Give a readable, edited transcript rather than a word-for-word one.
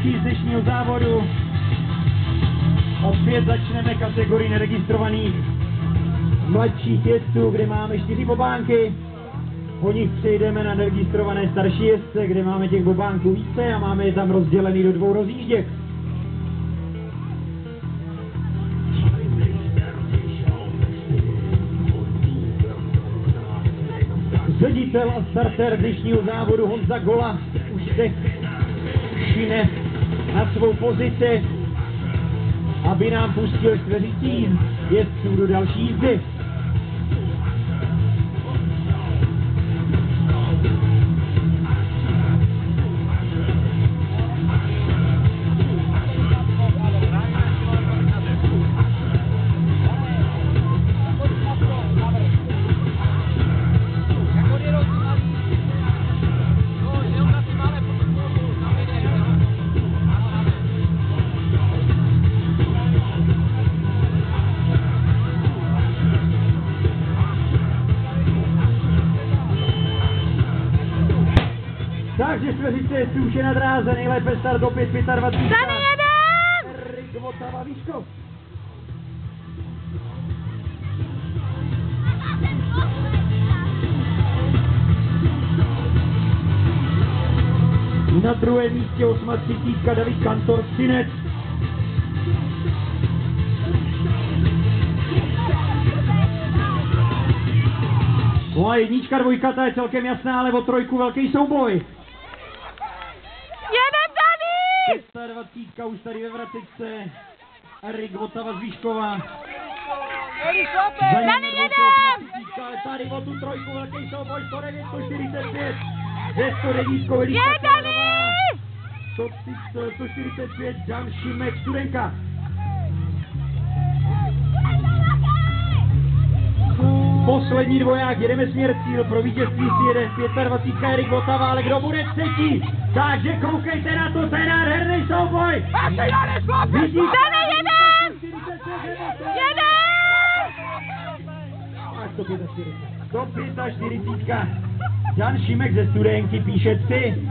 vítězství z dnešního závodu. Opět začneme kategorii neregistrovaných mladších jezdců, kde máme 4 bobánky. Po nich přejdeme na neregistrované starší jezdce, kde máme těch bobánků více a máme je tam rozdělený do 2 rozjížděk. Ředitel a starter dnešního závodu Honza Gola už se šine na svou pozici, aby nám pustil čtveřicí jezdců do další jízdy. Takže čtveřice jezdců už je na dráze, nejlépe start opět 25. Tady jedem! Erik Votava Výškov. Na druhém místě 38. David Kantor Cinec. No a 1, 2, ta je celkem jasná, ale o 3 velký souboj. Jedem tady! 26. už tady ve vracečce. Erik Votava z Výškova. Tady jedem! Ale tady o tu 3 velký souboj 109, 145. Ze 109 velká Jedem! 145 Jan Šimek Studenka. Poslední dvoják, jedeme směr cíl, pro vítězství si jede 25. Erik Votava, ale kdo bude třetí? Takže koukejte na to, ten nádherný souboj! Vidíte? Tady jedem! Jedem! A 145. 145. Jan Šimek ze Studenky píše 3.